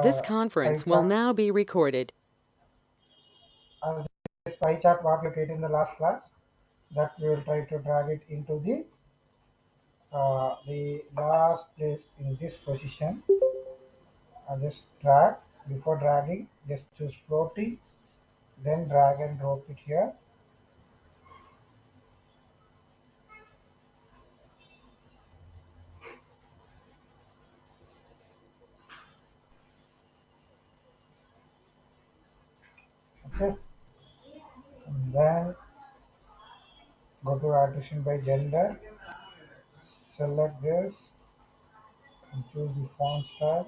This pie conference will chart. now be recorded. As this pie chart what we created in the last class, that we will try to drag it into the last place in this position. Just drag. Before dragging, just choose floating, then drag and drop it here. Okay, and then go to partition by gender, select this and choose the font style.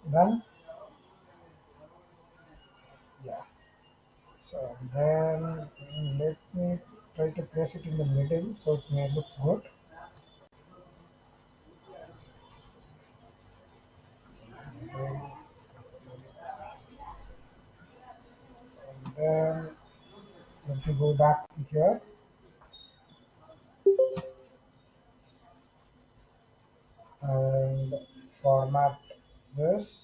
Done. Yeah. So then let me try to place it in the middle so it may look good. Then let me go back to here and format this.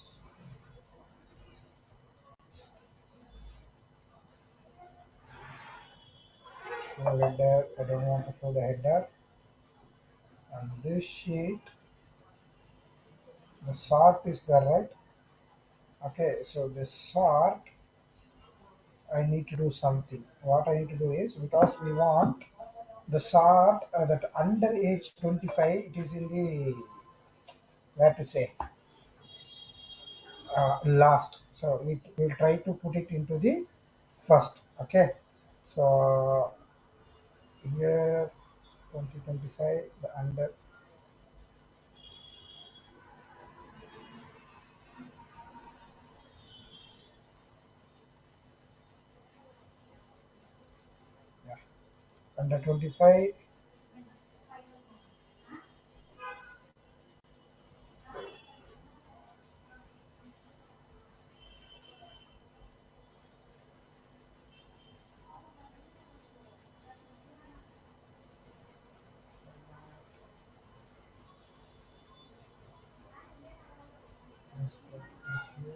Show header. I don't want to show the header. And this sheet, the sort is there, right? Okay, so this sort, I need to do something. What I need to do is, because we want the sort that under age 25, it is in the, where to say, last. So we will try to put it into the first. Okay, so here 2025, the under. Yeah, under 25. Let's put it here.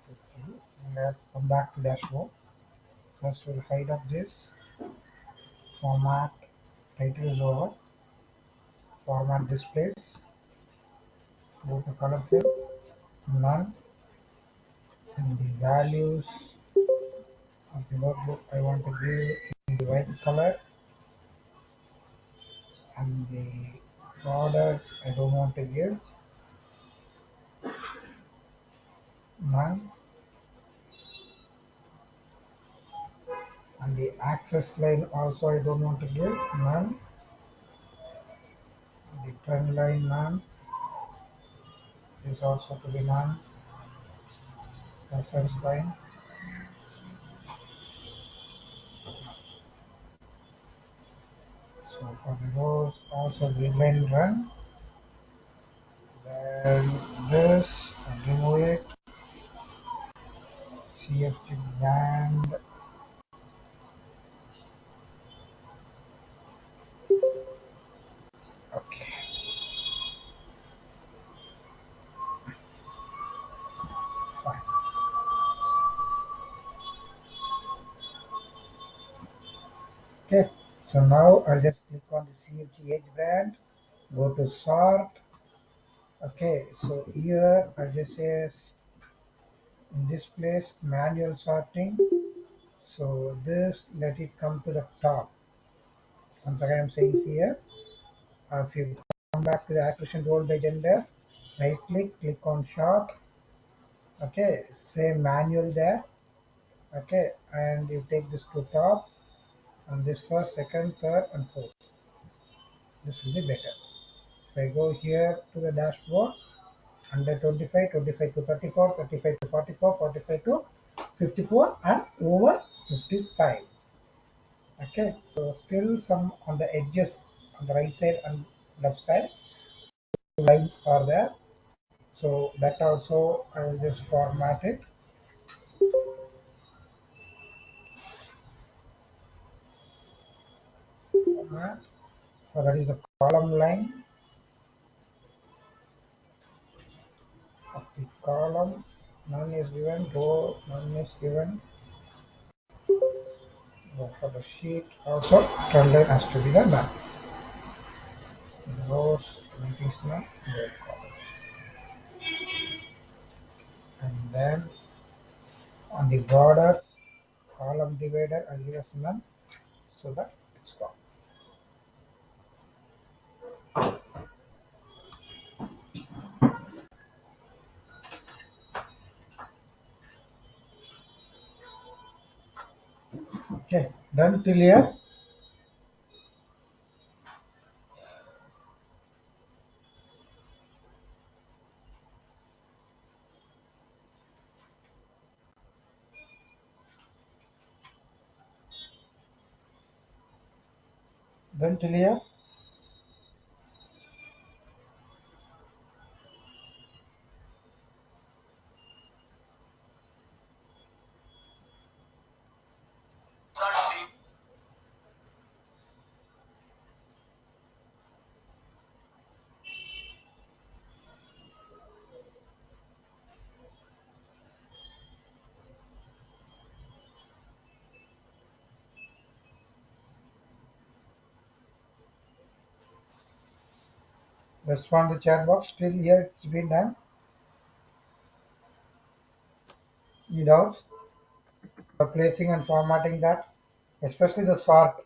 Let's see. Let's come back to dashboard. First, we'll hide up this format. Title is over. Format displays. Go to color fill. None. And the values of the workbook I want to give in the white color, and the borders I don't want to give none, and the access line also I don't want to give none, the trend line none, is also to be none, reference line. So for the rows also grid line run, then this and remove it, CFT band. Okay, fine. Okay, so now I'll just click on the CFT edge brand, go to sort. Okay, so here I just says in this place manual sorting, So this, let it come to the top. Once again I'm saying here, if you come back to the attrition role by gender, right click on short, okay, say manual there, okay, and you take this to top, and this first, second, third, and fourth. This will be better. If I go here to the dashboard, under 25, 25 to 34, 35 to 44, 45 to 54, and over 55. Okay, so still some on the edges, on the right side and left side, lines are there. So that also I will just format it. Format. So that is the column line of the column. None is given, row none is given. For the sheet also, trend line has to be the none. Rows, it is none, row columns. And then on the borders, column divider I'll give as none, so that it's gone. Okay, done till here. Done till here. Respond to chat box. Till here it's been done. Any doubts for placing and formatting that, especially the sort.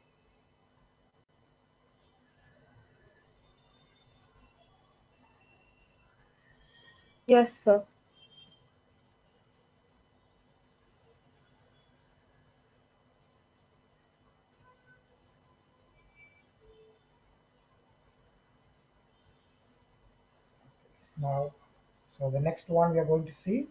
Yes, sir. Now, so the next one we are going to see.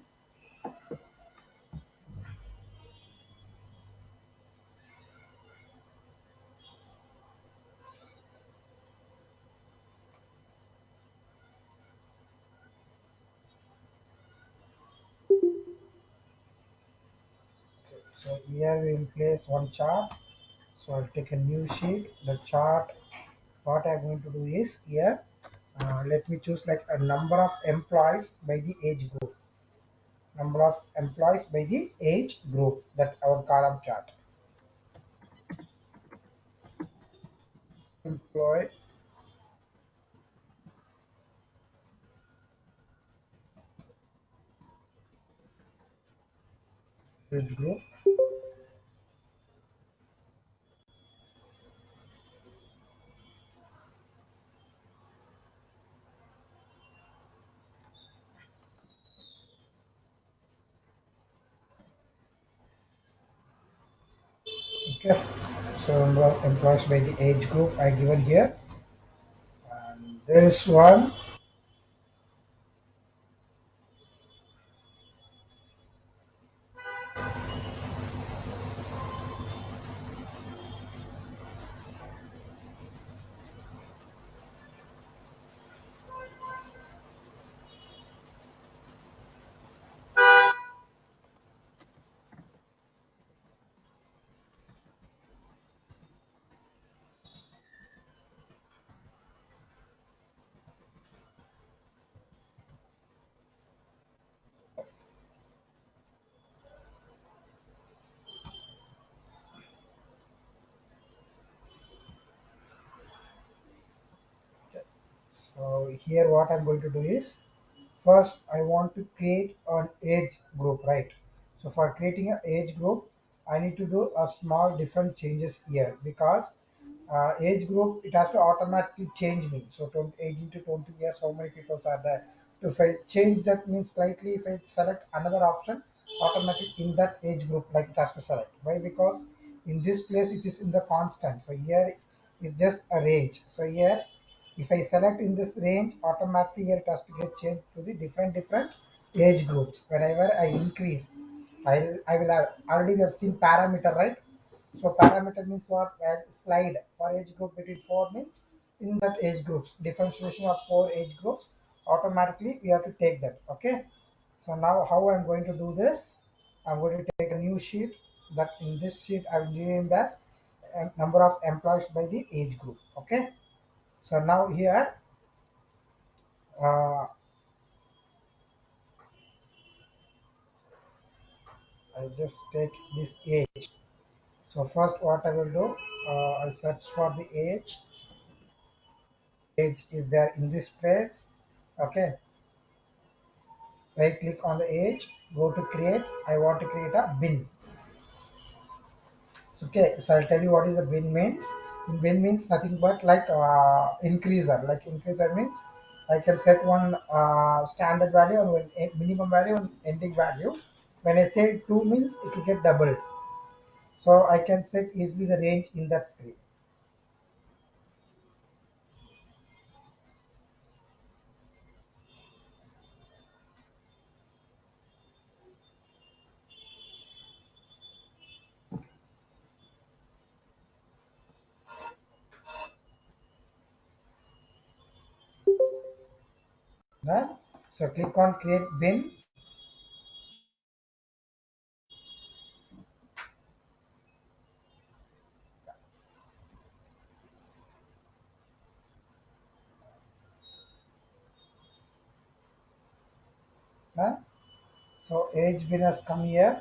So here we will place one chart. So I'll take a new sheet. The chart, what I'm going to do is here, let me choose like a number of employees by the age group. Number of employees by the age group, that our column chart. Employee age group. Okay. So number of employees by the age group I given here. And this one, so here what I'm going to do is, first I want to create an age group, right? So for creating an age group, I need to do a small different changes here because age group it has to automatically change me. So 20, 18 to 20 years, how many people are there? If I change that means slightly, if I select another option, automatic in that age group like it has to select. Why? Because in this place it is in the constant. So here is just a range. So here if I select in this range, automatically here it has to get changed to the different age groups. Whenever I increase, I will have already we have seen parameter, right? So parameter means what? Slide for age group between four means in that age groups differentiation of four age groups automatically we have to take that. Okay. So now how I'm going to do this? I'm going to take a new sheet. That in this sheet I will name as number of employees by the age group. Okay. So now here uh, I just take this age. So first what I will do, I'll search for the age. Age is there in this place. Okay, right click on the age, go to create. I want to create a bin. Okay, so I'll tell you what is a bin means. In bin means nothing but like increaser. Like increaser means I can set one standard value and one minimum value and ending value. When I say two means it will get doubled. So I can set easily the range in that screen. Right? So click on create bin. Right? So age bin has come here.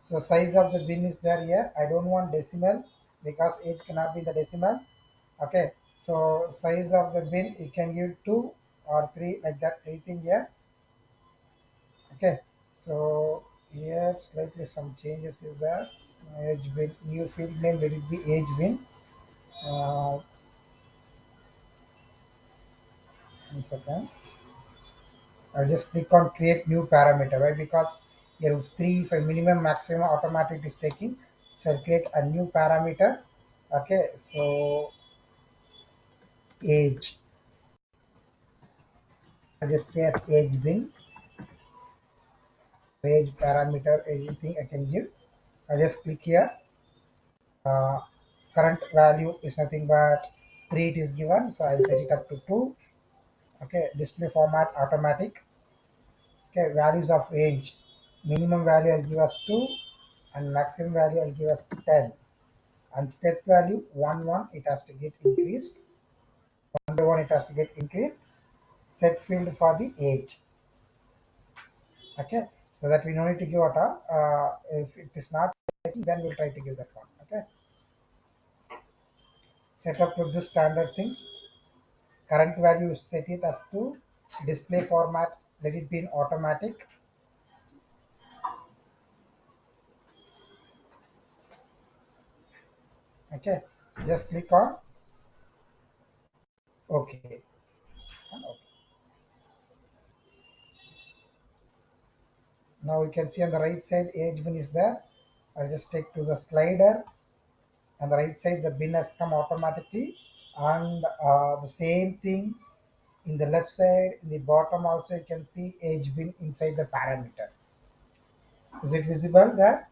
So size of the bin is there here. I don't want decimal because age cannot be the decimal. Okay. So size of the bin you can give two or three like that. Anything here. Okay. So here slightly some changes is there. Age bin new field name let it be age bin. Uh, 1 second. I'll just click on create new parameter, right? Because here is three for minimum maximum automatic is taking. So I'll create a new parameter. Okay, so age. I'll just say as age bin, age parameter, anything I can give. I just click here. Uh, Current value is nothing but 3 it is given, so I'll set it up to 2. Okay, display format automatic. Okay, values of range. Minimum value I'll give us 2 and maximum value I'll give us 10. And step value 1 it has to get increased, 1 by 1 it has to get increased. Set field for the age. Okay, so that we no need to give at all. If it is not taking, then we'll try to give that one. Okay, set up to this standard things. Current value set it as to display format, let it be in automatic. Okay, just click on okay. Okay. Now you can see on the right side age bin is there. I'll just take to the slider. On the right side the bin has come automatically, and the same thing in the left side in the bottom also you can see age bin inside the parameter. Is it visible there?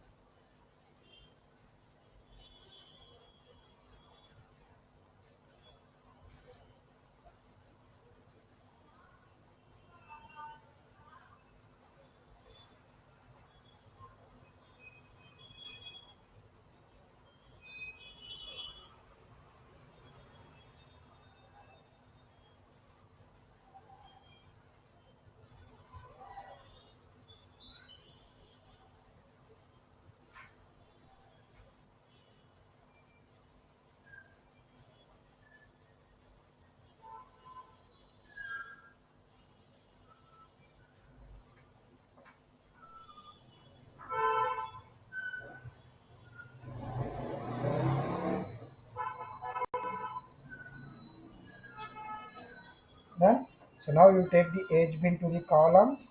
Done. So now you take the age bin to the columns.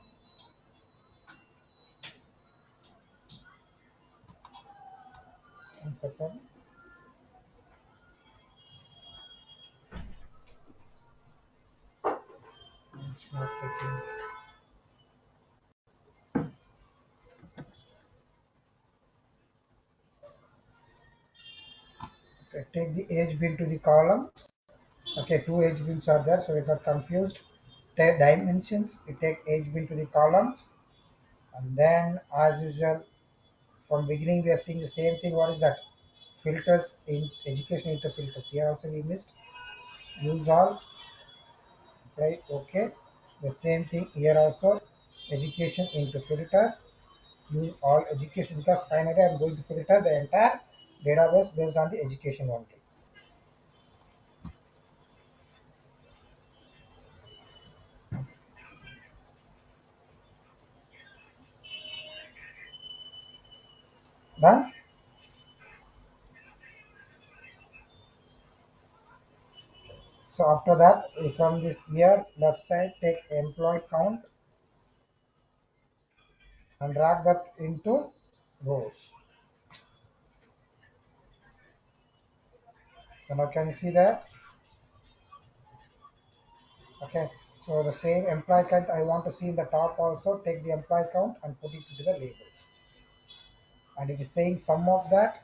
One second. It's not taking. So take the age bin to the columns. Okay, two age bins are there, so we got confused. Take dimensions. You take age bin to the columns, and then as usual, from beginning we are seeing the same thing. What is that? Filters in education into filters. Here also we missed. Use all. Right. Okay. The same thing here also. Education into filters. Use all education because finally I'm going to filter the entire database based on the education only. Done. So after that, from this here left side, take employee count and drag that into rows. So now can you see that? Okay. So the same employee count I want to see in the top also. Take the employee count and put it into the labels. And it is saying some of that.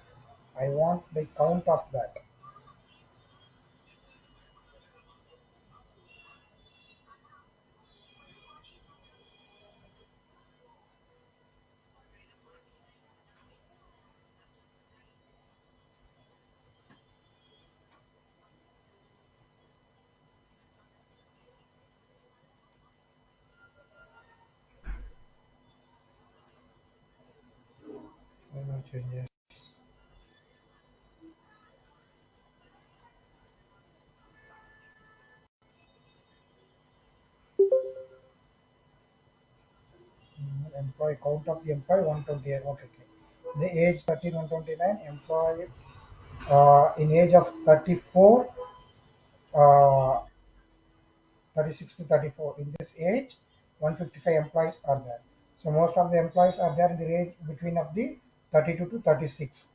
I want the count of that. No changes. Employee count of the employee 128. Okay, okay. The age 13 129. Employee in age of 34, uh, 36 to 34. In this age, 155 employees are there. So most of the employees are there in the range between of the 32 to 36.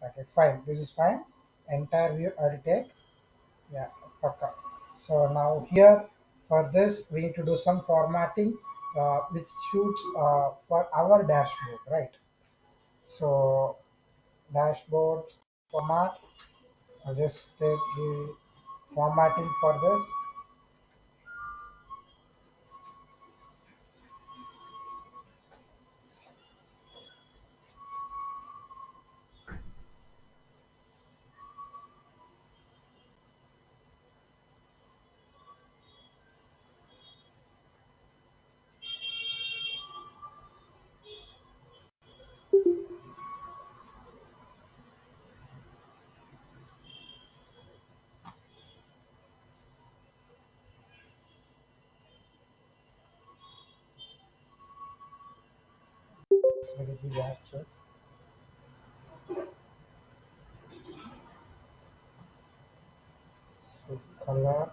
Okay, fine. This is fine. Entire view I'll take. Yeah, paka. So now here for this we need to do some formatting which suits for our dashboard, right? So dashboard format. I'll just take the formatting for this. So let me back. So color.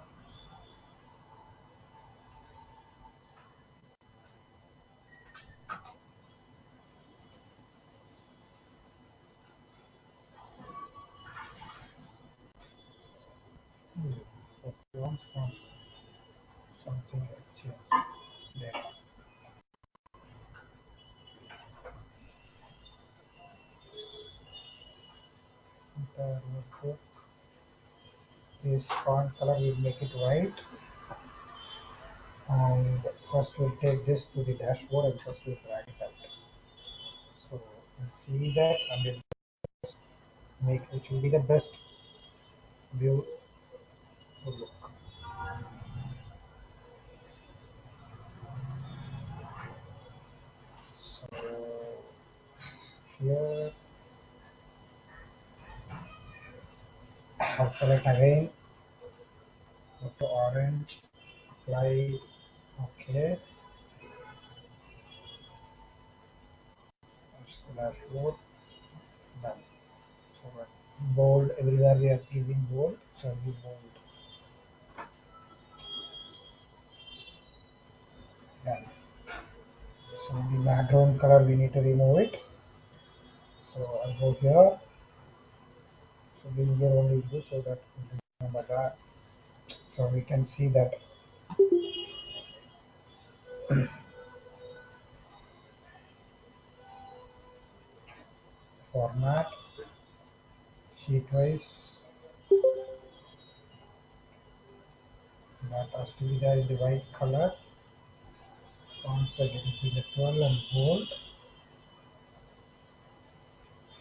Okay, something like change. There. Entire notebook. This font color will make it white. And first we'll take this to the dashboard and first we'll drag it out. So we'll see that and we'll make which will be the best view to look. So here I'll select again, go to orange, apply, okay, that's the dashboard, done. So bold everywhere we are giving bold, so we bold. Then, so the background color we need to remove it. So I'll go here. So being here only do so that we remember that. So we can see that format, sheet wise, that has to be there in the white color. Font size between the 12 and bold.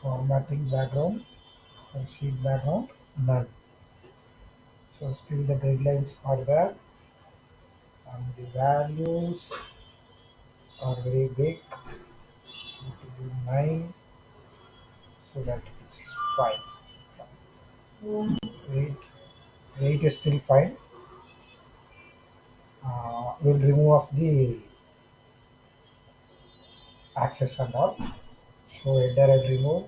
Formatting background or sheet background, none. So still the guidelines are there and the values are very big. It will be 9 so that it's fine. Weight, weight is still fine. We'll remove of the access and all. So header and remove.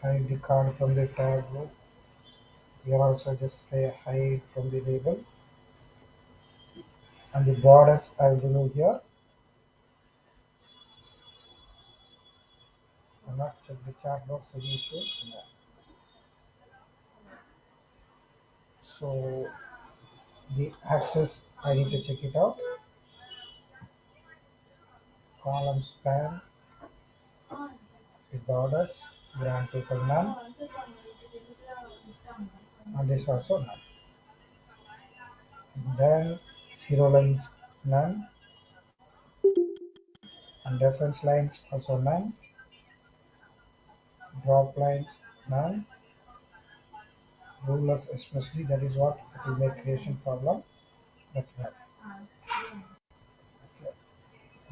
Hide the card from the tab. Here also just say hide from the label. And the borders I will remove here. I'm not check the chat box any issues. Yes. So the access I need to check it out. Column span, the borders, grand total none, and this also none. And then zero lines none, and reference lines also none, drop lines none, rulers especially that is what it will make creation problem, but none.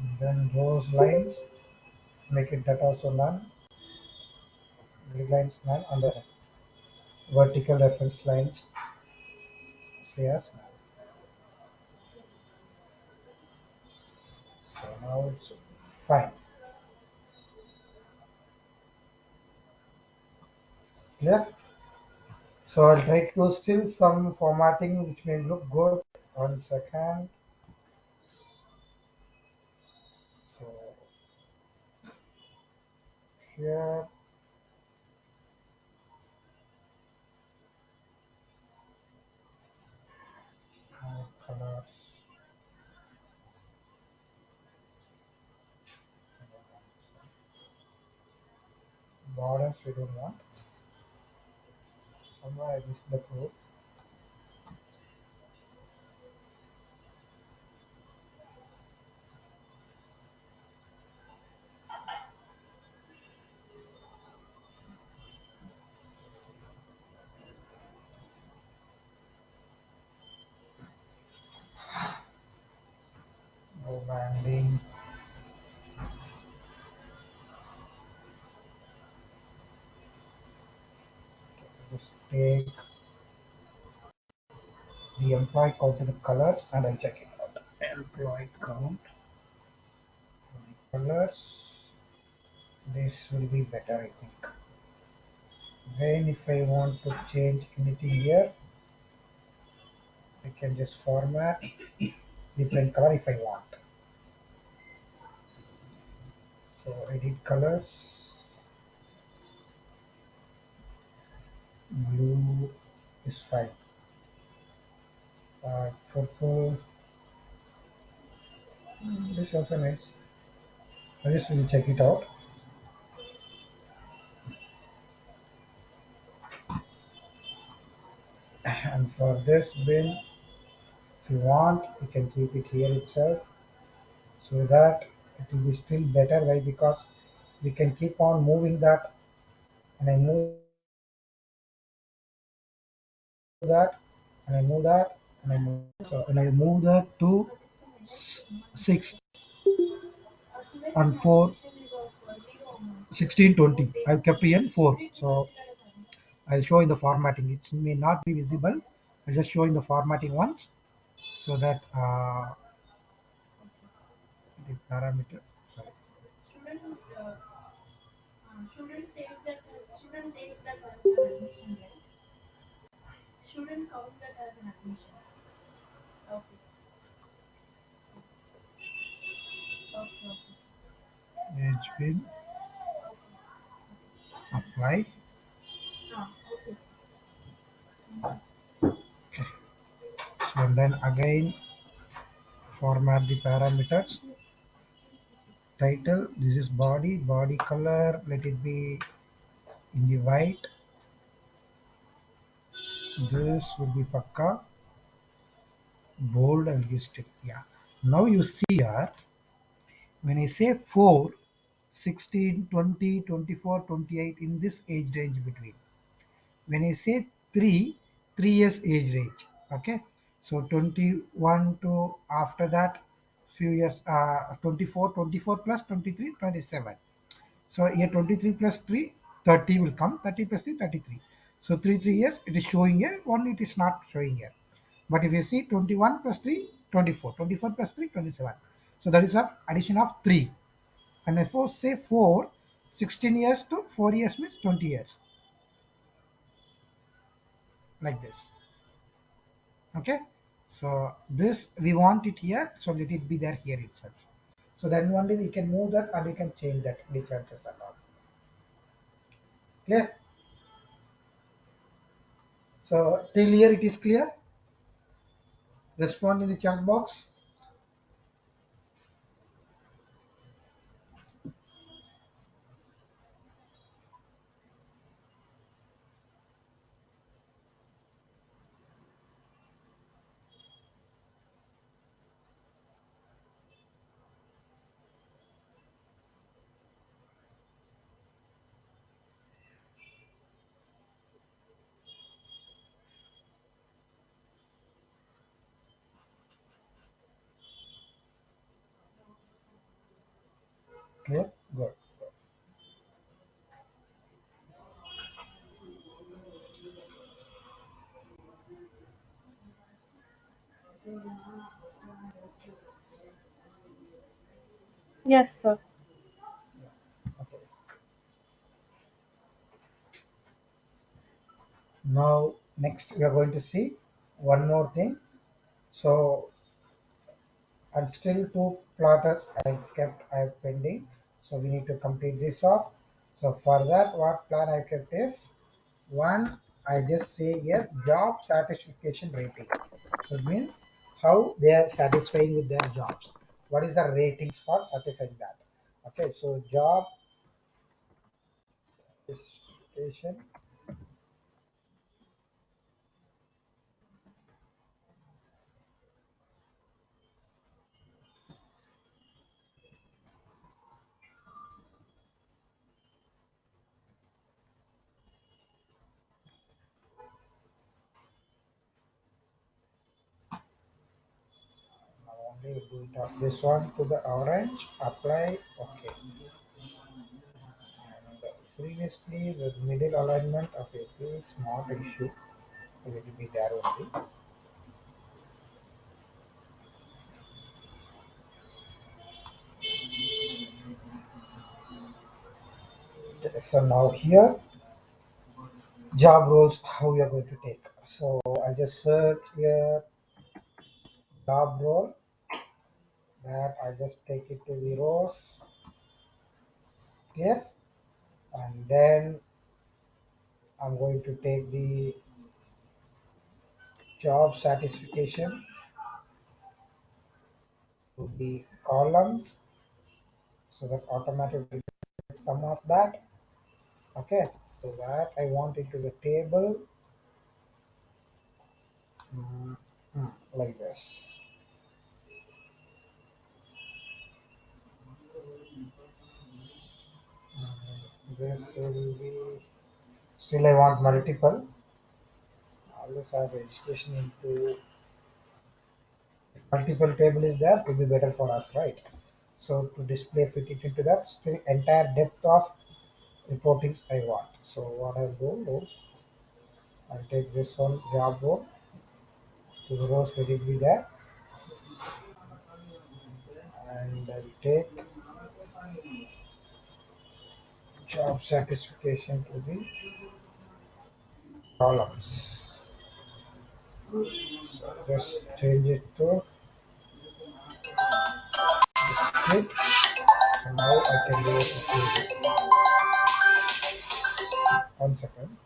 And then rows lines, make it that also none, grid lines none, and the vertical reference lines say as none. So now it's fine. Yeah. So I'll try to do still some formatting which may look good. 1 second. So here colors. Borders we don't want. Somewhere I missed the code. No banding. Just take the employee count to the colors and I'll check it out. Employee count. Colors. This will be better I think. Then if I want to change anything here, I can just format different color if I want. So edit colors. Blue is fine. Purple. This is also nice. I just will check it out. And for this bin, if you want, you can keep it here itself so that it will be still better. Why? Because we can keep on moving that, and I move that, and I move that, and I move. So when I move that to 6 and 4, 16, 20. I've kept in 4. So I'll show in the formatting. It may not be visible. I'll just show in the formatting once so that the parameter. Sorry. It's been apply. Okay. So and then again format the parameters. Title, this is body color, let it be in the white. This will be pakka bold and stick. Yeah. Now you see here, when I say 4, 16, 20, 24, 28 in this age range between. When I say 3, 3 years age range. Okay. So 21 to after that few years, 24, 24 plus 23, 27. So here 23 plus 3, 30 will come. 30 plus 3, 33. So 3 years it is showing here. One it is not showing here. But if you see 21 plus 3, 24. 24 plus 3, 27. So that is of addition of 3. And if I say 4, 16 years to 4 years means 20 years. Like this. Okay. So this we want it here. So let it be there here itself. So then only we can move that and we can change that differences and all. Clear? So till here it is clear. Respond in the chat box. Clear? Good. Yes, sir. Okay. Now next we are going to see one more thing. So and still two plotters I kept I have pending. So we need to complete this off. So for that what plan I kept is one, I just say here job satisfaction rating. So it means how they are satisfying with their jobs. What is the ratings for certifying that? Okay, so job satisfaction. Now only do it of this one to the orange. Apply. Okay. And previously the middle alignment of a is not issue. It will be there only. So now here job roles how we are going to take. So I just search here job role that I just take it to the rows here and then I'm going to take the job satisfaction to the columns so that automatically some of that. Okay, so that I want it to the table. Mm, like this. This will be still I want multiple. Always has education into multiple table is there will be better for us, right? So to display fit it into that still entire depth of reportings I want. So what I'll do, I'll take this one job role to the rows let it be there and I'll take job satisfaction to the columns. So just change it to split So now I can do it. One second.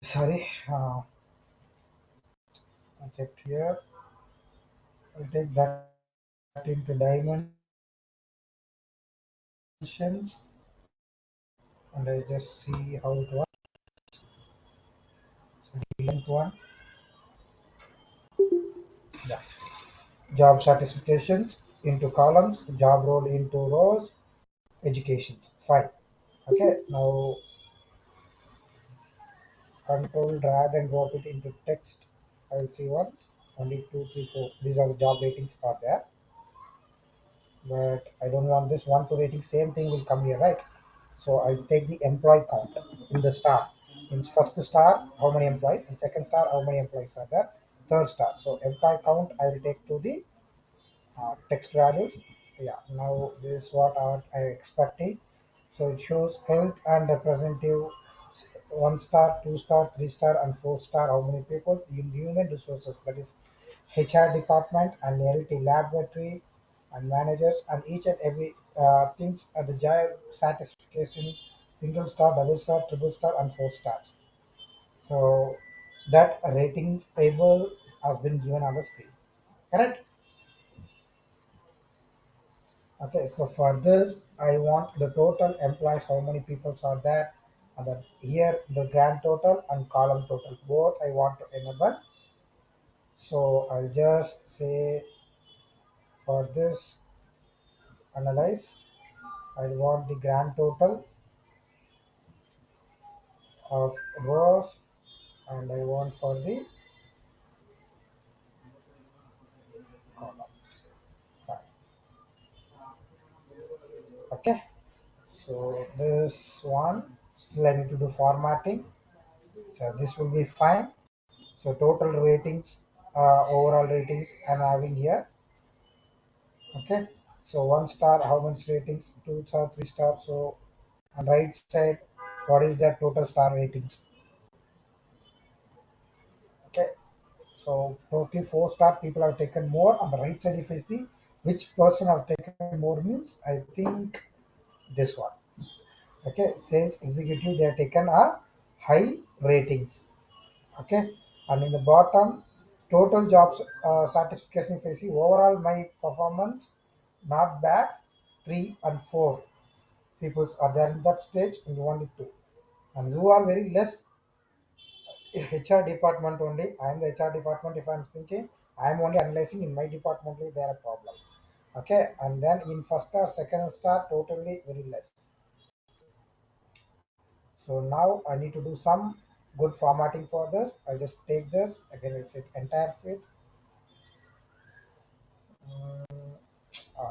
Sorry. I checked here. I'll take that into dimensions and I just see how it works. So the length one, yeah. Job certifications into columns, job role into rows, educations. Fine. Okay. Now control drag and drop it into text. I'll see once. Only two, three, four. These are the job ratings are there. But I don't want this one to rating. Same thing will come here, right? So I'll take the employee count in the star. In first star, how many employees? In second star, how many employees are there? Third star. So employee count, I will take to the text values. Yeah. Now this is what I expecting. So it shows health and representative one star, two star, three star, and four star. How many people in human resources? That is HR department and LT laboratory and managers and each and every things at the job satisfaction single star, double star, triple star, and four stars. So that ratings table has been given on the screen. Correct. Okay, so for this, I want the total employees, how many people are there, and then here the grand total and column total, both I want to enable. So I'll just say for this analyze, I want the grand total of rows and I want for the columns. Fine. Okay, so this one, still I need to do formatting. So this will be fine. So total ratings, overall ratings I'm having here. Okay, so one star, how much ratings? Two star, three star. So on right side, what is that total star ratings? Okay, so totally four star people have taken more. On the right side, if I see which person have taken more means, I think this one. Okay, sales executive they have taken a high ratings. Okay, and in the bottom, total jobs satisfaction if I see overall my performance not bad. Three and four peoples are there in that stage and you want it to. And you are very less HR department only. I am the HR department. If I am thinking, I am only analyzing in my department only there are problem. Okay, and then in first star, second star, totally very less. So now I need to do some good formatting for this. I'll just take this again. It's it entire fit. Mm, uh,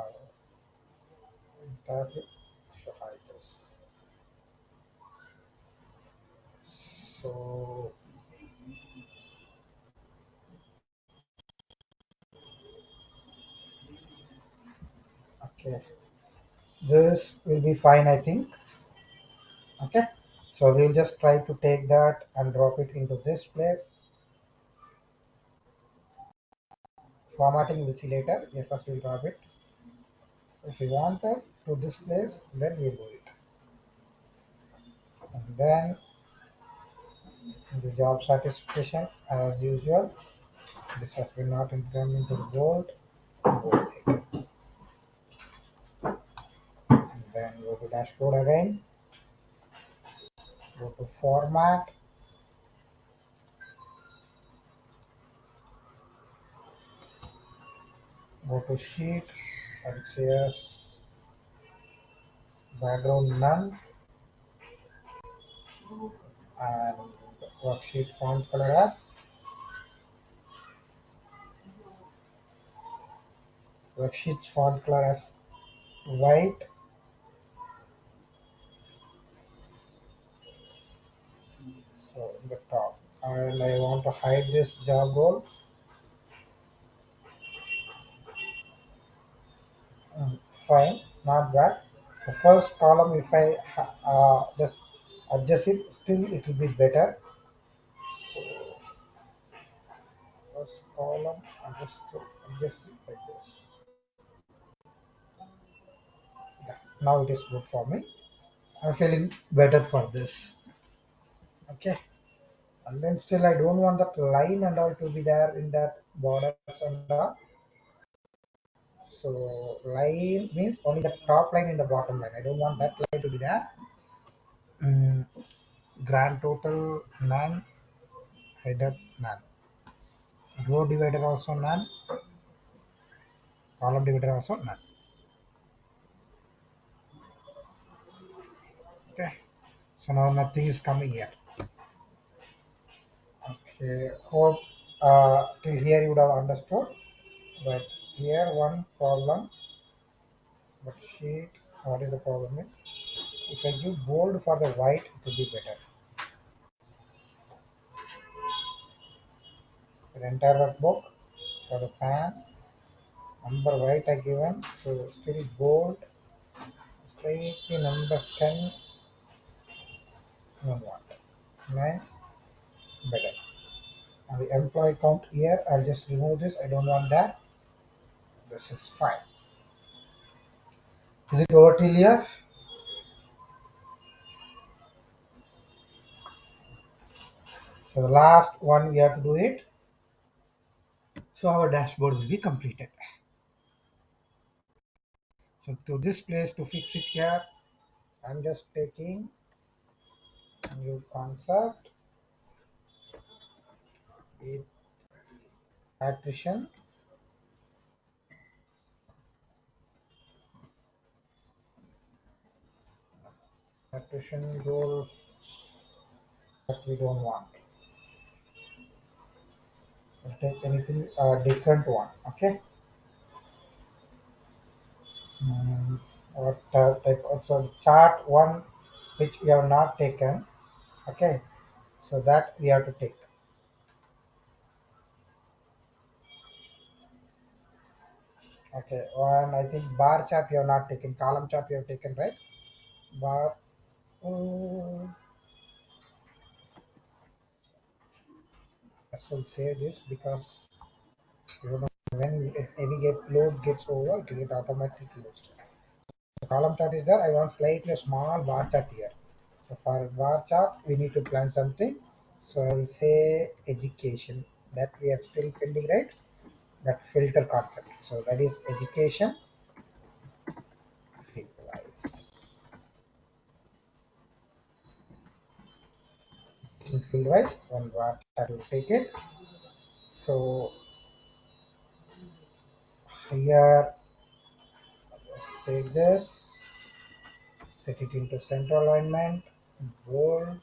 tablet should hide this. So okay, this will be fine, I think. Okay, so we'll just try to take that and drop it into this place. Formatting we'll see later. Yeah, first we'll drop it. If we want it to this place, then we'll do it. And then the job satisfaction as usual. This has been not turned into the bold. Bold it. And then go to dashboard again. Go to format. Go to sheet and say as background none and worksheet font color as worksheet font color as white. So in the top, and I want to hide this job role. Mm, fine, not bad. The first column, if I just adjust it, still it will be better. So first column, adjust it like this. Yeah, now it is good for me. I'm feeling better for this. Okay, and then still I don't want that line and all to be there in that borders and all. So line means only the top line and the bottom line. I don't want that line to be there. Mm, grand total none, header none, row divider also none, column divider also none. Okay, so now nothing is coming here. Okay, hope till here you would have understood. But here one problem, but sheet, what is the problem is, if I give bold for the white, it will be better. The entire workbook for the fan, number white I given, so still bold, slightly number 10, no want, 9, better. And the employee count here, I'll just remove this, I don't want that. This is fine. Is it over till here? So the last one we have to do it. So our dashboard will be completed. So to this place to fix it here, I'm just taking new concept with attrition, attrition role that we don't want. We'll take anything different one. Okay. What type of, so chart one which we have not taken. Okay. So that we have to take. Okay. One, I think bar chart you have not taken. Column chart you have taken, right? Bar. Oh, I will say this because you don't know when navigate load gets over, it will get automatically closed. The column chart is there. I want slightly small bar chart here. So for bar chart, we need to plan something. So I will say education. That we are still pending, right? That filter concept. So that is education field wise. In field wise, one bar chart will take it. So here, let's take this, set it into center alignment, bold,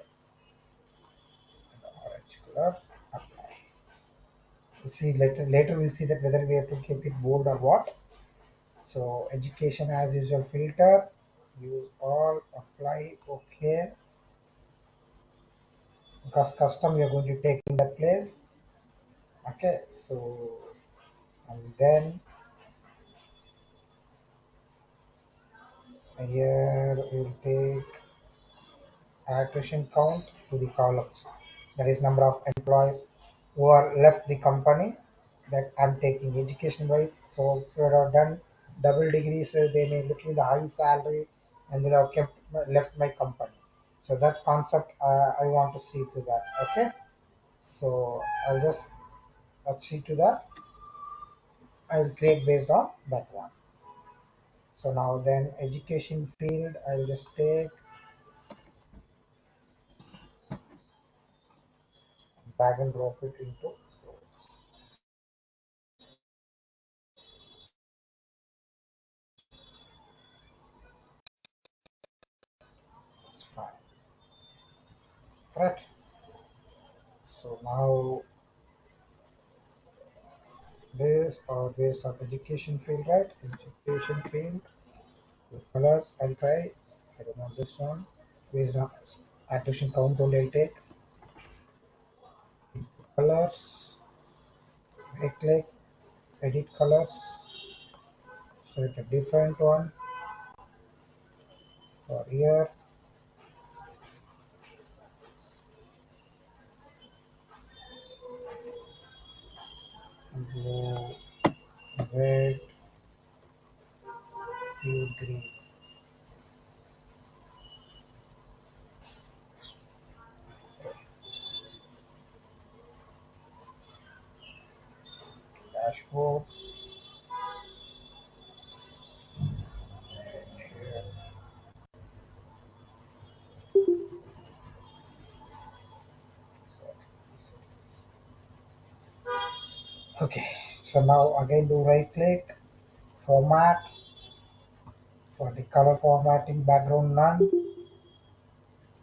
orange color, apply. We see later we'll see that whether we have to keep it bold or what. So education as usual filter, use all, apply, okay. Because custom we are going to take in that place. Okay, so and then here we'll take attrition count to the columns. That is number of employees who are left the company that I'm taking education wise. So if you have done double degrees, they may look in the high salary and they have kept left my company. So that concept I want to see to that. Okay, so I'll just see to that. I'll create based on that one. So now then education field, I'll just take drag and drop it into rows. It's fine. Correct. So now this are based on education field, right? Education field, the colors I'll try. I don't want this one. Based on attrition count only I'll take. Colors, right click, edit colors, select a different one for here, blue, red, blue, green. Dashboard, here. Okay, so now again do right click, format, for the color formatting background none.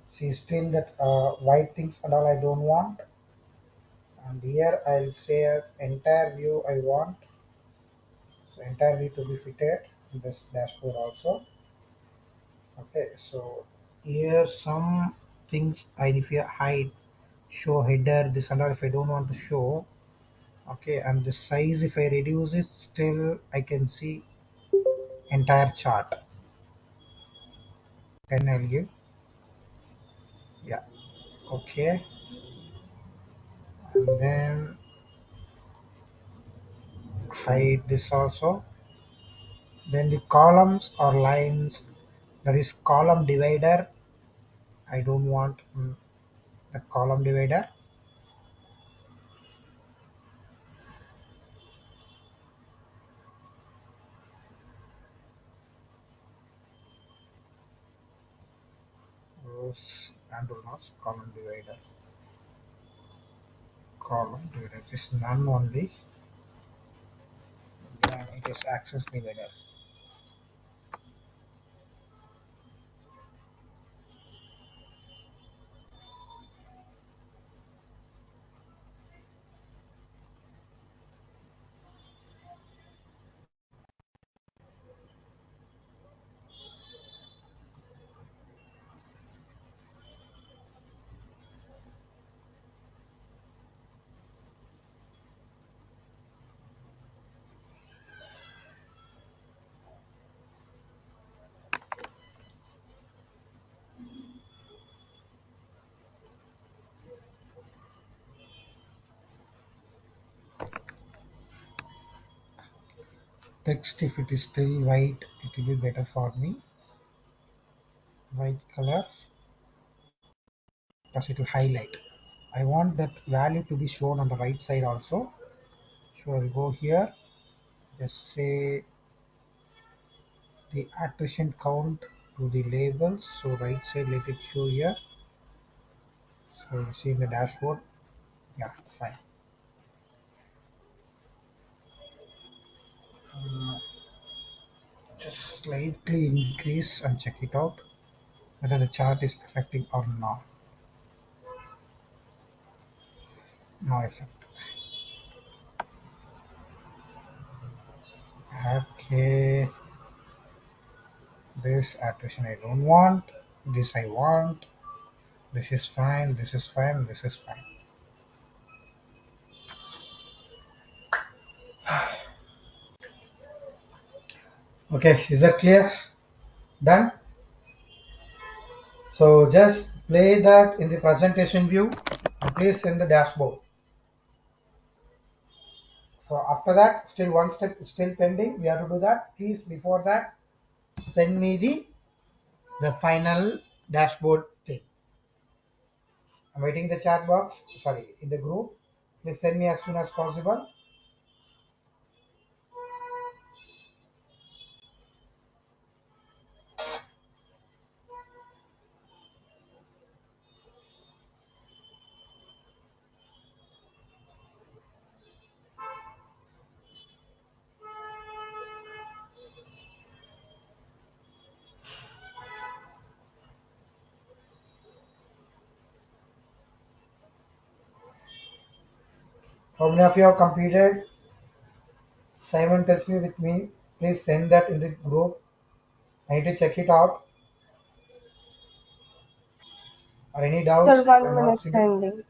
See still that white things and all I don't want. And here I'll say as entire view I want. So entire view to be fitted in this dashboard also. Okay, so here some things I if you hide, show header, this and all if I don't want to show. Okay, and the size if I reduce it, still I can see entire chart. 10 I'll give. Yeah, okay. And then hide this also. Then the columns or lines, there is column divider. I don't want the column divider. Rows and rows, column divider. Column divider. It is none only. Then it is axis divider. Text if it is still white, it will be better for me. White color because it will highlight. I want that value to be shown on the right side also. So I'll go here. Just say the attrition count to the labels. So right side let it show here. So you see in the dashboard. Yeah, fine. Uh, just slightly increase and check it out whether the chart is affecting or not. No effect. Okay, this attrition I don't want. This I want. This is fine. This is fine. This is fine. Okay, is that clear? Done. So just play that in the presentation view and please in the dashboard. So after that, still one step is still pending. We have to do that. Please before that, send me the final dashboard thing. I'm waiting the chat box. Sorry, in the group. Please send me as soon as possible. How many of you have completed simultaneously with me? Please send that in the group. I need to check it out. Or any Sir, doubts? one minute pending.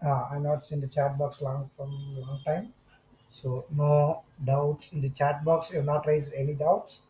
I'm not seen the chat box from long time. So no doubts in the chat box. You have not raised any doubts.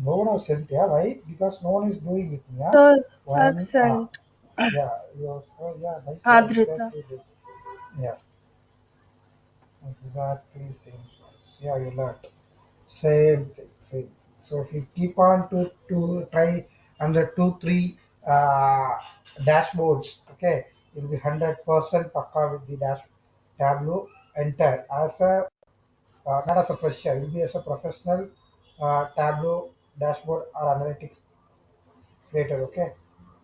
No one has sent. Yeah, why? Because no one is doing it. Yeah. Sir, I've One. sent Yeah. Yours. Oh, yeah. Nice. Yeah. Adrita. Exactly. Yeah. Exactly same price. Yeah. You learned. Same thing. Same thing. So if you keep on to try under 2 3 uh, dashboards, okay, you'll be 100% pakka with the Tableau enter as a not as a fresher. You'll be as a professional Tableau dashboard or analytics creator. Okay.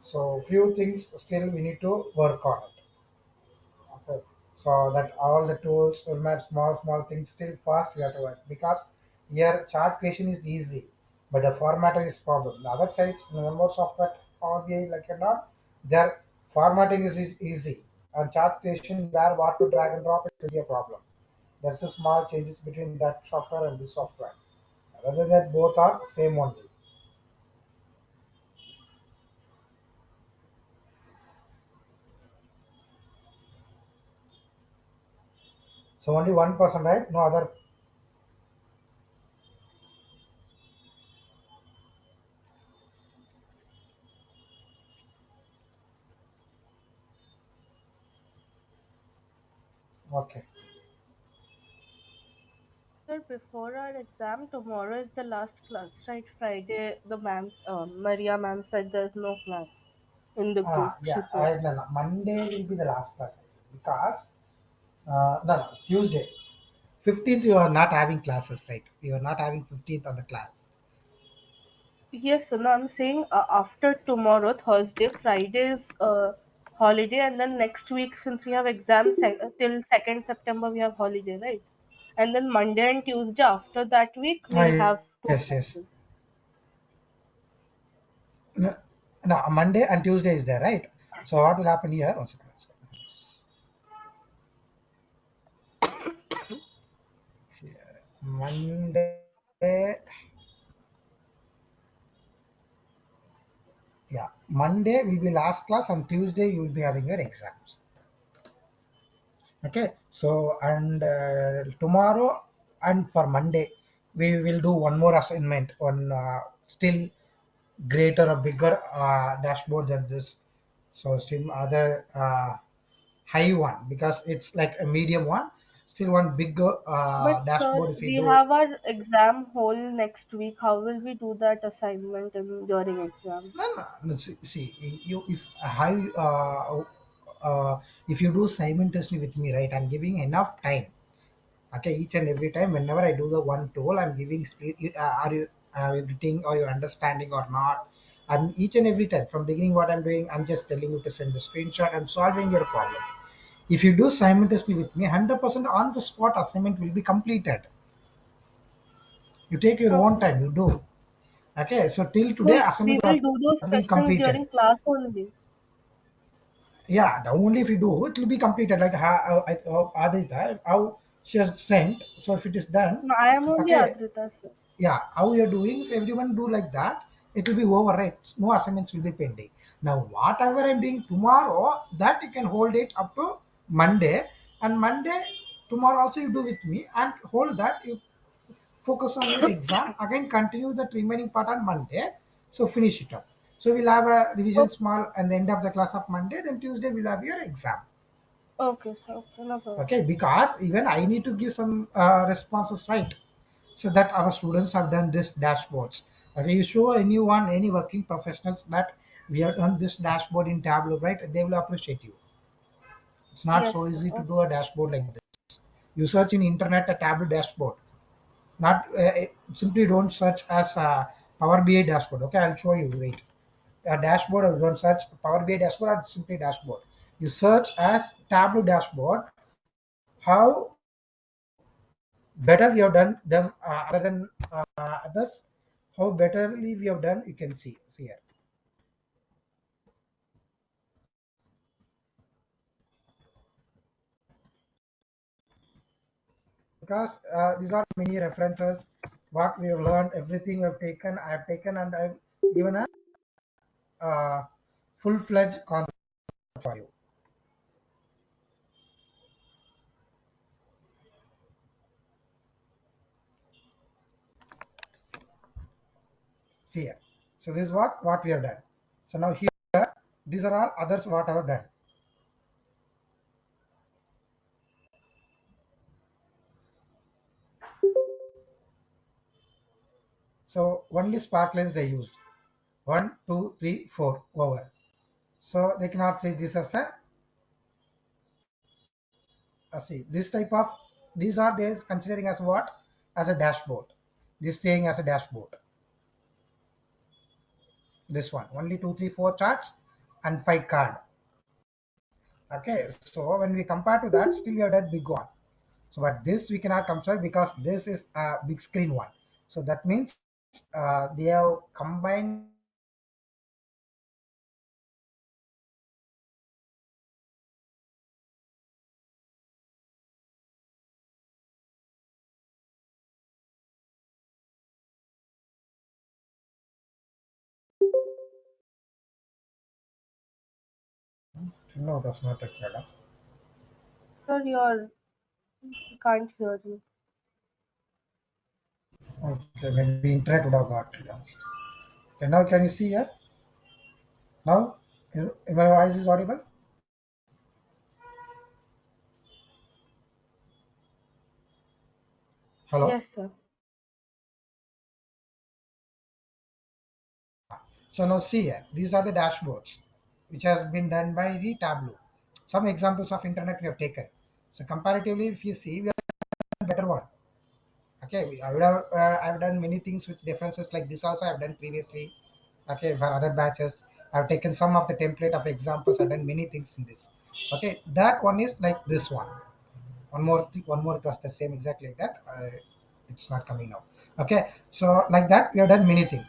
So few things still we need to work on it. Okay. So that all the tools will match small things still fast we have to work because here chart creation is easy, but the formatting is problem. The other sites, one more software Power BI like and all, their formatting is easy. And chart creation where what to drag and drop it will be a problem. There's a small changes between that software and this software. Other than that, both are same only. So only one person, right? No other. Okay. Sir, before our exam, tomorrow is the last class, right? Friday, the ma'am, Maria ma'am said there's no class in the group. She Yeah. I posted. no, no. Monday will be the last class I think, because no, it's Tuesday. 15th, you are not having classes, right? You are not having 15th on the class. Yes, so no, I'm saying after tomorrow, Thursday, Friday is holiday, and then next week, since we have exams till 2nd September, we have holiday, right? And then Monday and Tuesday after that week, we'll have two Yes, yes. classes. No, no, Monday and Tuesday is there, right? So what will happen here? One second. Here. Monday, yeah, Monday will be last class, and Tuesday you will be having your exams. Okay, so and tomorrow and for Monday we will do one more assignment on still greater or bigger dashboard than this. So still other high one because it's like a medium one. Still one bigger But sir, dashboard if we we do. have our exam whole next week. How will we do that assignment during exams? No, no, no, see, you if how if you do simultaneously with me, right? I'm giving enough time. Okay, each and every time whenever I do the one tool, I'm giving are you editing or you understanding or not. I'm each and every time from beginning what I'm doing, I'm just telling you to send the screenshot and solving your problem. If you do simultaneously with me, 100% on the spot assignment will be completed. You take your own Okay. time, you do. Okay, so till today So we assignment will have do those been questions completed. during class only. Yeah, the only if you do, it will be completed. Like how Adita, how she has sent. So if it is done, No, I am only okay, Adrita, sir. yeah, how you're doing, if everyone do like that, it will be over, right? No assignments will be pending. Now whatever I'm doing tomorrow, that you can hold it up to Monday, and Monday tomorrow also you do with me and hold that, you focus on your exam again, continue the remaining part on Monday, so finish it up. So we'll have a revision Okay, small and the end of the class of Monday, then Tuesday we'll have your exam. okay, sir. Okay, no problem. Okay, because even I need to give some responses, right? So that our students have done this dashboards. Okay, you show anyone, any working professionals that we have done this dashboard in Tableau, right? They will appreciate you. It's not Yes, so sir. easy to Okay. do a dashboard like this. You search in internet a Tableau dashboard. Not simply don't search as a Power BI dashboard. Okay, I'll show you. Wait, a dashboard. Or don't search Power BI dashboard or simply dashboard. You search as Tableau dashboard. How better we have done them other than others. How betterly we have done. You can see here. Because these are many references what we have learned, everything I've taken, and I've given a full-fledged concept for you. See here. So this is what we have done. So now here, these are all others what I have done. So only sparklines they used. One, two, three, four over. So they cannot say this as a see this type of, these are they considering as what, as a dashboard. This saying as a dashboard. This one only two, three, four charts and five card. Okay, so when we compare to that, still we have that big one. So, but this we cannot consider because this is a big screen one. So that means they have combined no, that's not required. Sir, you can't hear me. Okay, maybe internet would have got lost. Okay, now can you see here? Now, my voice is audible. Hello. Yes, sir. So now see here, these are the dashboards which has been done by the Tableau. Some examples of internet we have taken. So comparatively, if you see, we have a better one. Okay, I would have I've done many things with differences like this also I've done previously. Okay, for other batches, I've taken some of the template of examples. I've done many things in this. Okay, that one is like this one. one more, it was the same exactly like that. It's not coming now. Okay, so like that we have done many things.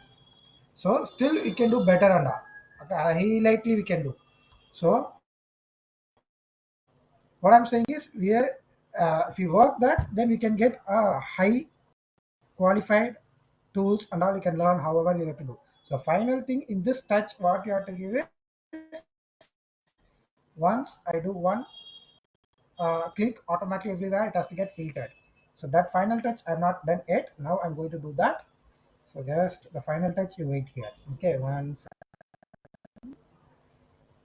So still we can do better and all. Okay, highlightly we can do. So what I'm saying is we are, if we work that, then we can get a high qualified tools and all. You can learn however you have to do. So final thing in this touch, what you have to give is, once I do one click, automatically everywhere it has to get filtered. So that final touch I'm not done yet. Now I'm going to do that. So just the final touch, you wait here. Okay, once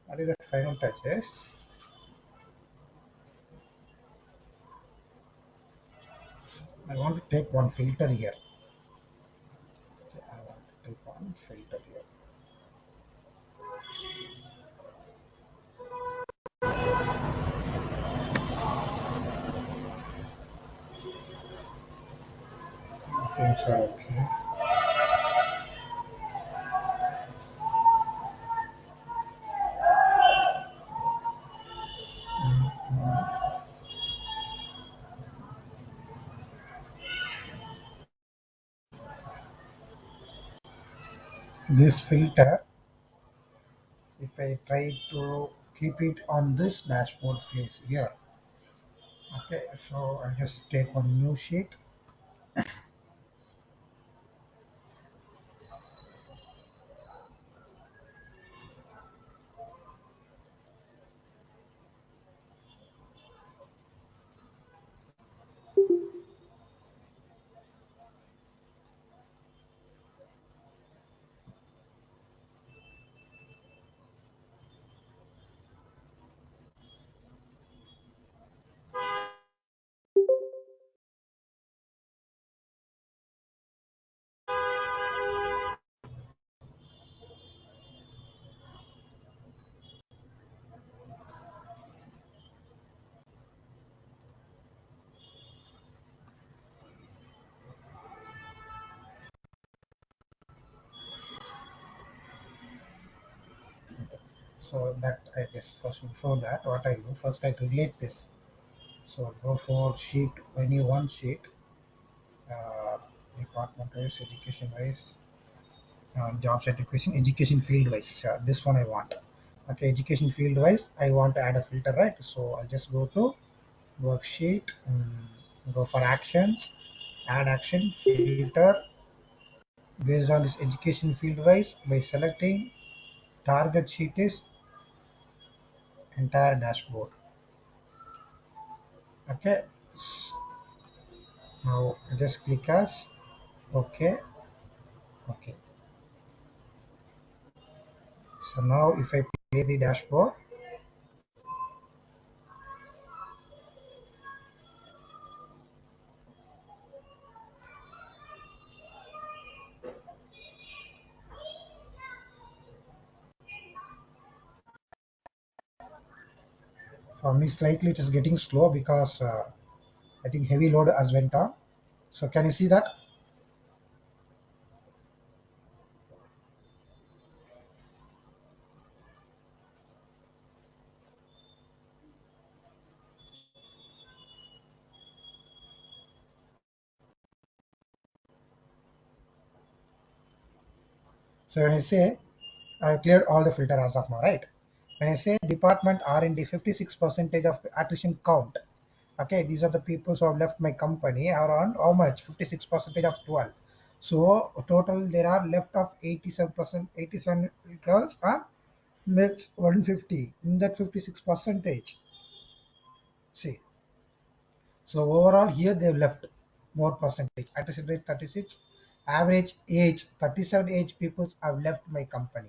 what is the final touch is, I want to take one filter here. Okay, I want to take one filter here. Things are okay. This filter, if I try to keep it on this dashboard face here. Okay, so I'll just take one new sheet. So that I guess first before that, what I do first, I relate this. So go for sheet, any one sheet, uh, department wise, education wise, jobs education field wise. This one I want. Okay, education field wise, I want to add a filter, right? So I'll just go to worksheet, go for actions, add action filter based on this education field wise by selecting target sheet is entire dashboard. Okay, now just click as okay. Okay, so now if I play the dashboard, for me slightly it is getting slow because I think heavy load has went on. So can you see that? So when I say I cleared all the filter as of now, right? When I say department R&D, 56 percentage of attrition count. Okay, these are the people who have left my company around how much? 56 percentage of 12. So total there are left of 87%, 87 girls are makes 150 in that 56 percentage. See, so overall here they've left more percentage. Attrition rate 36, average age 37 age people have left my company.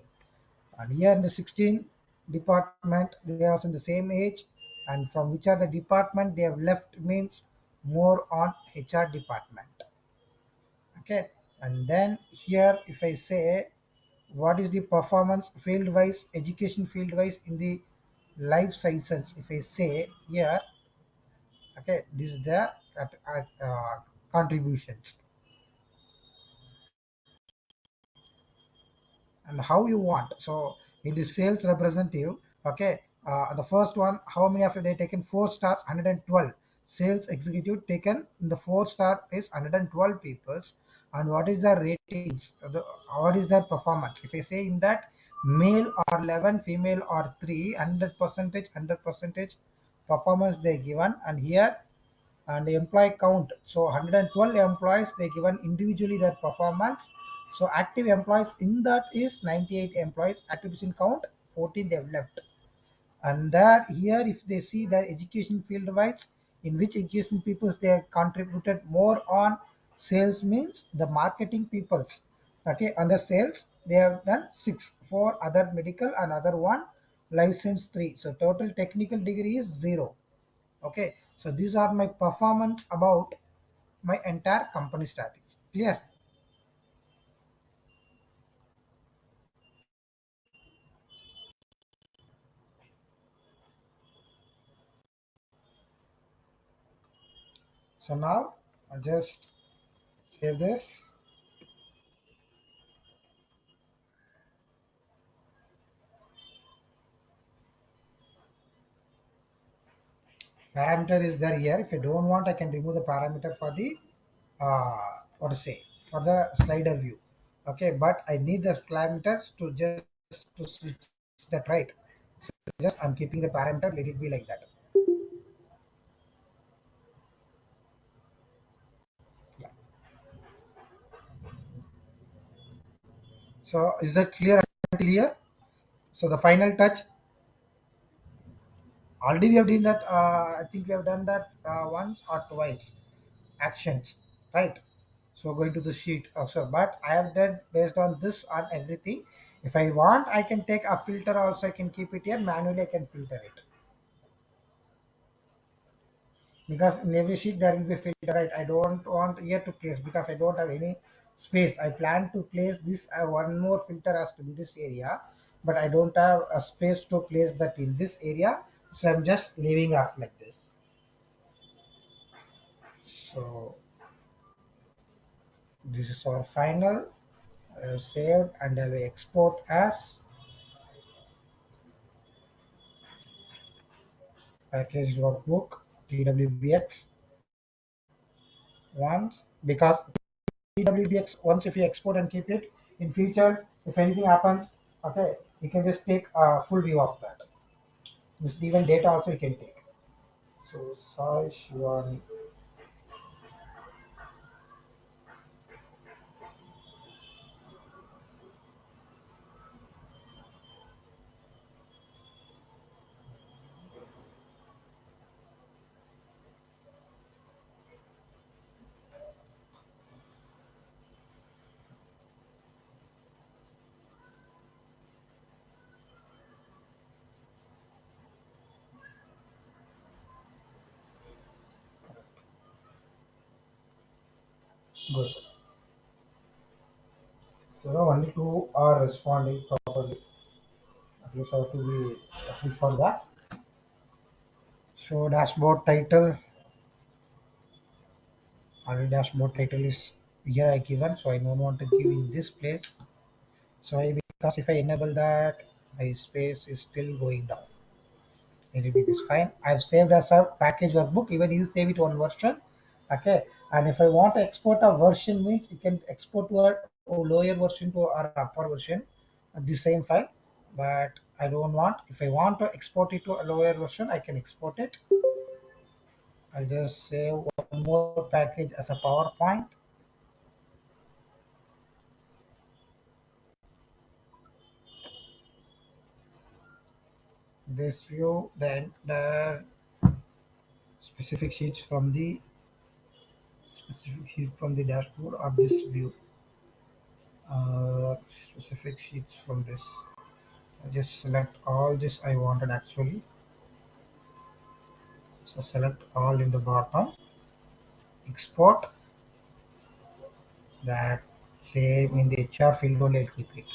And here in the 16 department, they are also in the same age, and from which are the department they have left means more on HR department. Okay, and then here if I say what is the performance field wise, education field wise in the life sciences, if I say here, okay, this is the contributions and how you want. So in the sales representative, okay, the first one, how many of they taken 4 stars, 112. sales executive taken in the 4 star is 112 peoples. And what is the ratings, what is their performance? If I say in that male or 11, female or 3, 100 percentage, 100 percentage performance they given. And here, and the employee count, so 112 employees they given individually their performance. So active employees in that is 98 employees, activation count 14 they've left. And there here if they see their education field wise, in which education peoples they have contributed more on sales means the marketing peoples. Okay, on the sales they have done 6, 4 other medical and other one license 3, so total technical degree is 0. Okay, so these are my performance about my entire company strategy. Clear? So now I just save this. Parameter is there here. If I don't want, I can remove the parameter for the what to say, for the slider view. Okay, but I need the parameters to just to switch that, right? So just I'm keeping the parameter, let it be like that. Yeah. So is that clear until here? So the final touch, already we have done that. I think we have done that once or twice. Actions, right? So going to the sheet also, but I have done based on this on everything. If I want, I can take a filter also, I can keep it here manually, I can filter it, because in every sheet there will be filter, right? I don't want here to place because I don't have any space. I plan to place this one more filter has to be this area, but I don't have a space to place that in this area, so I'm just leaving off like this. So this is our final. Saved and I will export as package workbook TWBX once, because TWBX once if you export and keep it in future, if anything happens, okay, you can just take a full view of that. This even data also you can take. So Sai Shivani, good. So now only two are responding properly. At least have to be happy for that. So dashboard title, already dashboard title is here I given, so I don't want to give in this place. So because if I enable that, my space is still going down. It is fine. I've saved as a package workbook. Even you save it one version. Okay. And if I want to export a version means you can export to a lower version to our upper version the same file. But I don't want. If I want to export it to a lower version, I can export it. I'll just save one more package as a PowerPoint. This view, then the specific sheets from the dashboard or this view, specific sheets from this. I just select all this I wanted actually. So select all in the bottom, export that, same in the HR field only I'll keep it.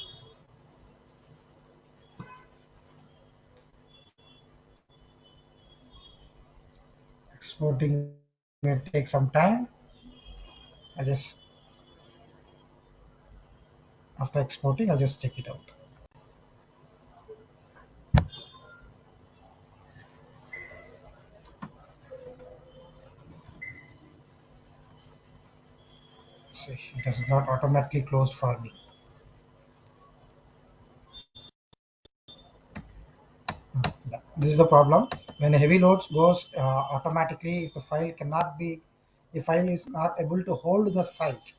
Exporting may take some time. I just after exporting I'll just check it out. See, it has not automatically closed for me. Yeah. This is the problem. When heavy loads goes automatically, if the file cannot be, the file is not able to hold the size.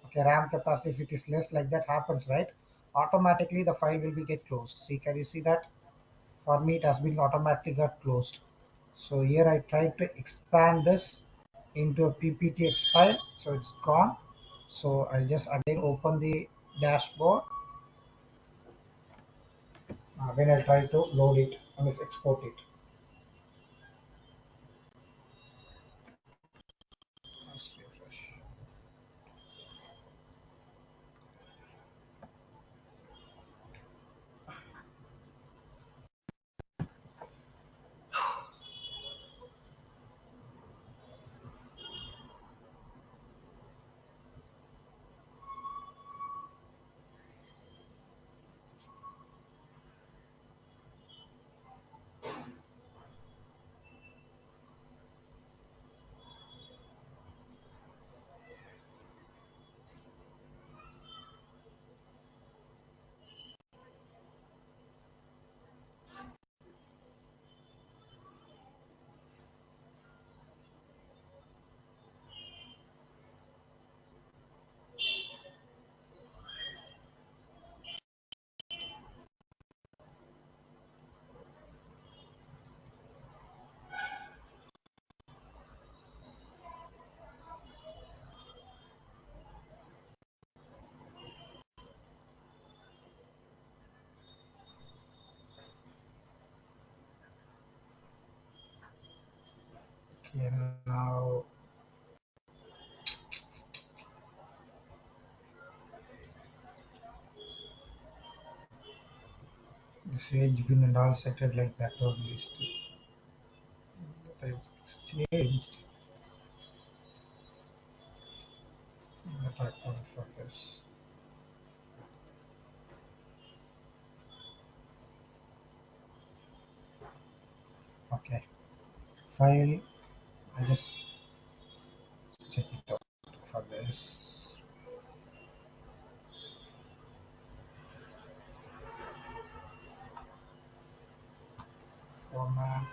Okay, RAM capacity, if it is less, like that happens, right? Automatically the file will be get closed. See, can you see that? For me, it has been automatically got closed. So here I tried to expand this into a PPTX file, so it's gone. So I'll just again open the dashboard. Again I'll try to load it and just export it. Let's refresh. Okay, now this age bin and all settled like that only still. But I've changed the background for this. Okay, file. I just check it out for this format,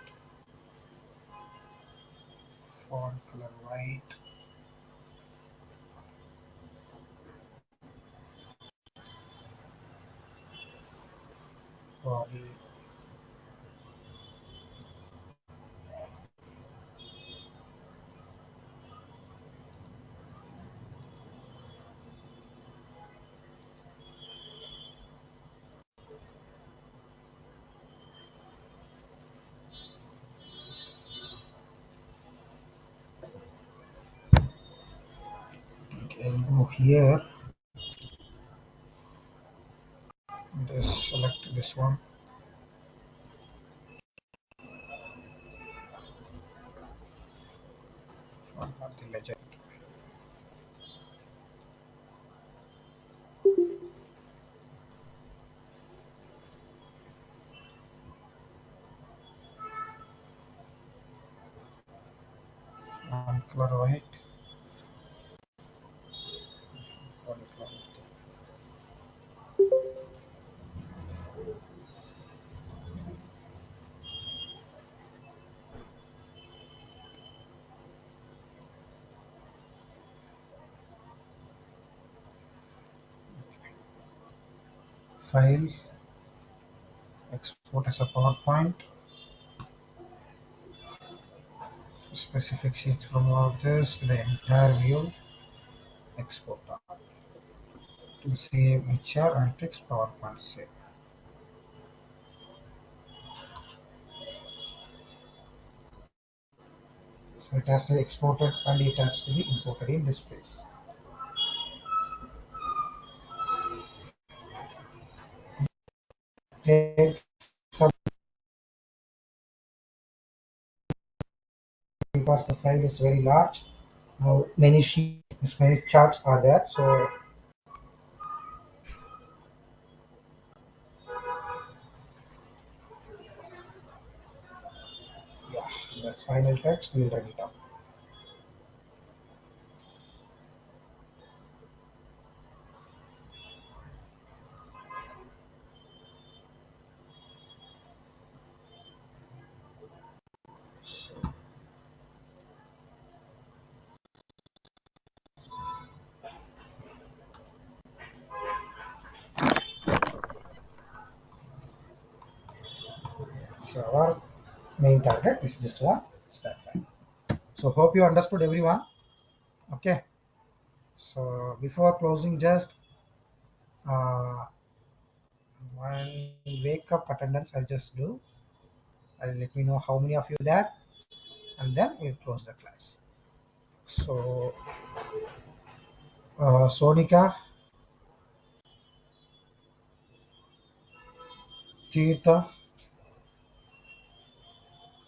font color white, body. Okay, I'll go here and just select this one. Format the legend. Font color white. Body color file. Export as a PowerPoint. Specific sheets from all this. The entire view. Export to save HR and text PowerPoint save. So it has to be exported and it has to be imported in this place. Takes some because the file is very large. Now many sheets, many charts are there. So yeah, that's final text. We'll run it out. So our main target is this one. It's that fine. So hope you understood everyone. Okay. So before closing, just uh, one wake up attendance. I'll just do. I'll let me know how many of you there, and then we'll close the class. So Sonika, Tirtha,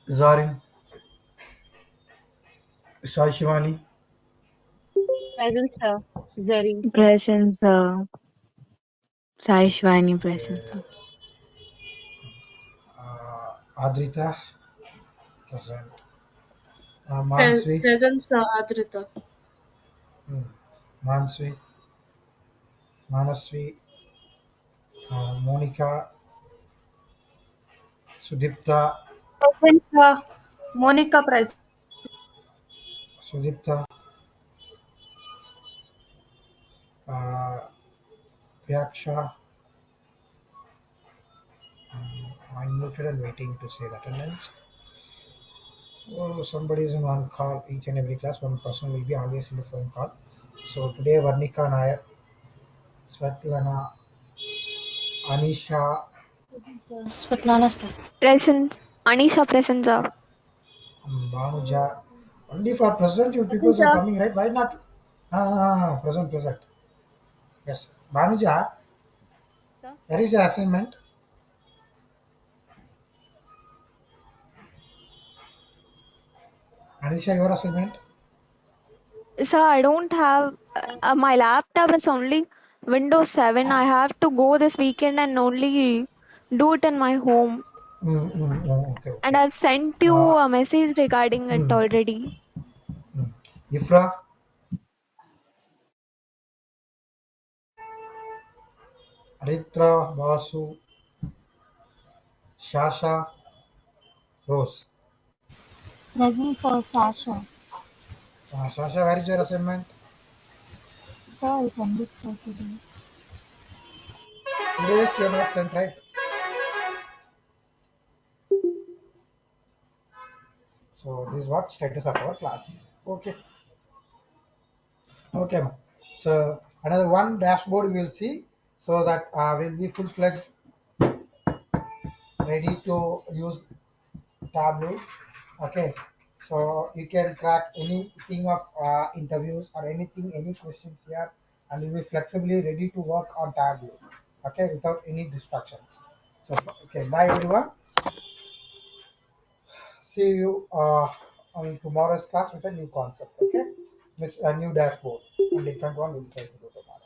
Zarin, Sai Shivani, Present, sir. Zari. Presence, Sai Shivani presence. okay, Adrita, present, Mansvi, Presence, Adrita. hmm, Mansvi, Manasvi, Monica, Sudipta, Present, Monica present. Sudipta, uh, Priyaksha. I'm muted and waiting to say the attendance. Oh, somebody is on call each and every class. One person will be always in the phone call. So today, Varnika Nair, Svetlana, Anisha, Svetlana's present. Presence. Anisha presence. Banuja. Only for present, you people Present, are coming, right? Why not? Present, present. Yes. Banuja, Sir? where is your assignment? Anisha, your assignment? Sir, I don't have my laptop is only Windows 7. I have to go this weekend and only do it in my home. Okay, And okay. I've sent you Uh, a message regarding it mm, already. mm. Ifra, Aritra, Basu, Shasha, Rose. Present, sir. Sasha. Shasha, where is your assignment? Sir, I send it for today. Today's you're not sent, right? So this is what status of our class. Okay. Okay, ma'am. So another one dashboard we will see, so that will be full fledged ready to use Tableau. Okay. So you can track anything of interviews or anything, any questions here, and you'll be flexibly ready to work on Tableau. Okay, without any distractions. So okay, bye everyone. See you on tomorrow's class with a new concept. Okay, with a new dashboard, a different one we'll try to do tomorrow.